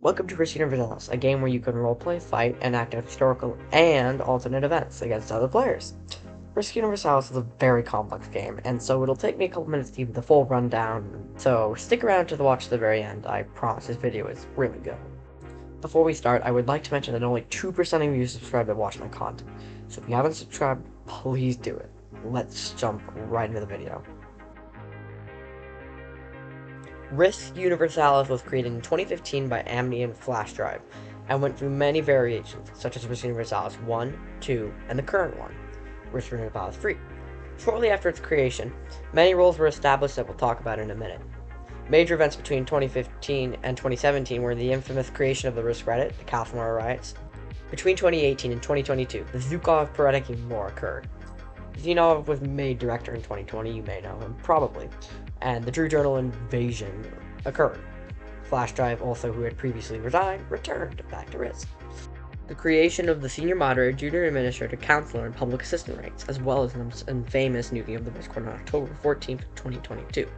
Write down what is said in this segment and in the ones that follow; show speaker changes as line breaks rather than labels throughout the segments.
Welcome to Universalis, a game where you can roleplay, fight, and act out historical and alternate events against other players. Universalis is a very complex game, and so it'll take me a couple minutes to give the full rundown, so stick around to watch the very end. I promise this video is really good. Before we start, I would like to mention that only 2% of you subscribe to watch my content, so if you haven't subscribed, please do it. Let's jump right into the video. Universalis was created in 2015 by Amity and Flash Drive, and went through many variations, such as Universalis 1, 2, and the current one, Universalis 3. Shortly after its creation, many rules were established that we'll talk about in a minute. Major events between 2015 and 2017 were the infamous creation of the Risk Reddit, the California riots. Between 2018 and 2022, the Zhukov-Peredekin War occurred. Zenov was made director in 2020, you may know him, probably, and the True Journal invasion occurred. Flash Drive, also who had previously resigned, returned back to Risk. The creation of the Senior Moderator, Junior Administrator, Counselor, and Public Assistant ranks, as well as an infamous newbie of the Risk on October 14th, 2022.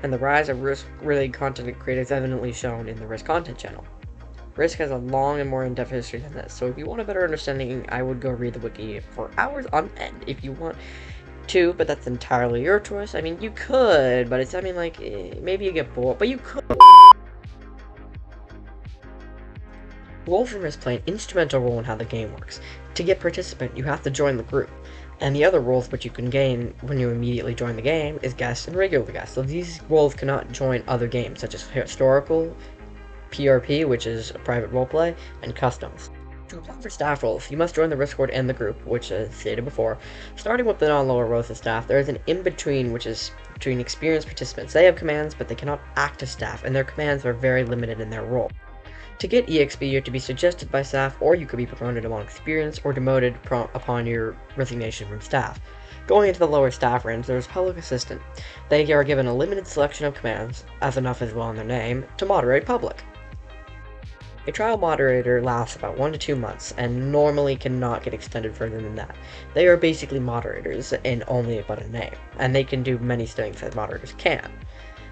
And the rise of Risk-related content creators evidently shown in the Risk content channel. Risk has a long and more in-depth history than this, so if you want a better understanding, I would go read the wiki for hours on end if you want to, but that's entirely your choice. I mean, you could, but maybe you get bored, but you could. Roles in Risk play an instrumental role in how the game works. To get participant, you have to join the group, and the other roles which you can gain when you immediately join the game is guest and regular guest, so these roles cannot join other games, such as historical, PRP, which is private roleplay, and customs. To apply for staff roles, you must join the Risk Board and the group, which, as stated before. Starting with the non-lower rows of staff, there is an in-between, which is between experienced participants. They have commands, but they cannot act as staff, and their commands are very limited in their role. To get EXP, you have to be suggested by staff, or you could be promoted among experience, or demoted upon your resignation from staff. Going into the lower staff range, there is Public Assistant. They are given a limited selection of commands, as enough is well in their name, to moderate public. A trial moderator lasts about 1 to 2 months, and normally cannot get extended further than that. They are basically moderators in only but a name, and they can do many things that moderators can.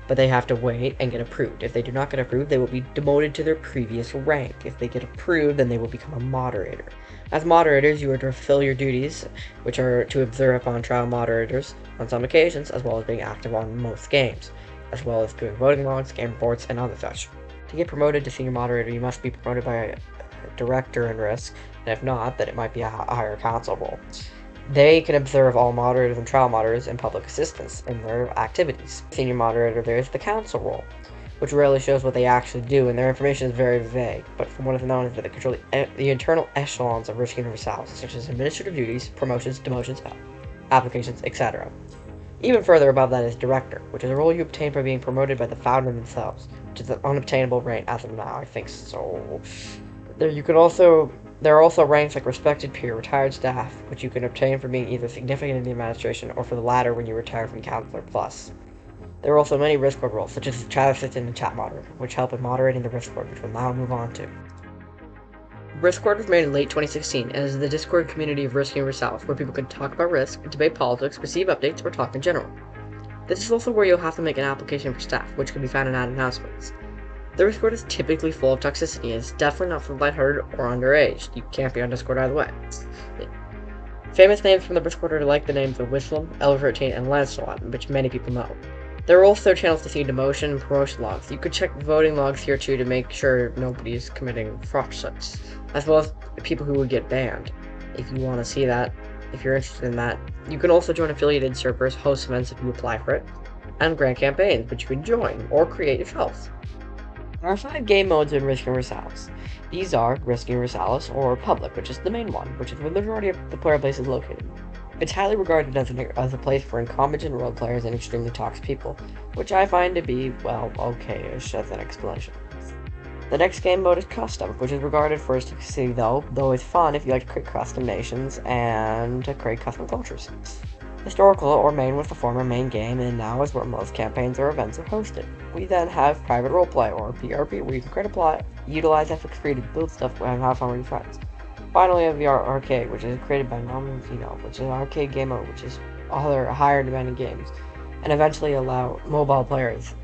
But they have to wait and get approved. If they do not get approved, they will be demoted to their previous rank. If they get approved, then they will become a moderator. As moderators, you are to fulfill your duties, which are to observe upon trial moderators on some occasions, as well as being active on most games, as well as doing voting logs, game reports, and other such. To get promoted to senior moderator, you must be promoted by a director in Risk, and if not, then it might be a higher council role. They can observe all moderators and trial moderators and public assistants in their activities. Senior moderator, there is the council role, which rarely shows what they actually do, and their information is very vague, but from what is known is that they control the internal echelons of Risk Universalis, such as administrative duties, promotions, demotions, applications, etc. Even further above that is Director, which is a role you obtain by being promoted by the founder themselves, which is an unobtainable rank as of now, I think so. There are also ranks like Respected Peer, Retired Staff, which you can obtain for being either significant in the administration or for the latter when you retire from Counselor Plus. There are also many Risk Board roles, such as Chat Assistant and Chat Moderator, which help in moderating the Risk Board, which we'll now move on to. Risk was made in late 2016 and is the Discord community of Risk Universalis, where people can talk about Risk, debate politics, receive updates, or talk in general. This is also where you'll have to make an application for staff, which can be found in ad announcements. The Discord is typically full of toxicity and is definitely not for lighthearted or underage. You can't be on Discord either way. Famous names from the Discord are like the names of Whistlam, L13, and Lancelot, which many people know. There are also channels to see demotion and promotion logs. You could check voting logs here too to make sure nobody is committing fraudulence, as well as people who would get banned. If you want to see that, if you're interested in that, you can also join affiliated servers, host events if you apply for it, and grant campaigns, which you can join or create yourself. There are 5 game modes in Risk Universalis. These are Risk Universalis, or Public, which is the main one, which is where the majority of the player base is located. It's highly regarded as a place for incompetent role players and extremely toxic people, which I find to be, well, okay-ish as an explanation. The next game mode is Custom, which is regarded for its toxicity though it's fun if you like to create custom nations and to create custom cultures. Historical, or main, was the former main game, and now is where most campaigns or events are hosted. We then have Private Roleplay, or PRP, where you can create a plot, utilize FX3 to build stuff, and have fun with your friends. Finally, we have the Arcade, which is created by Norman Vino, which is an arcade game mode, which is other higher demanding games, and eventually allow mobile players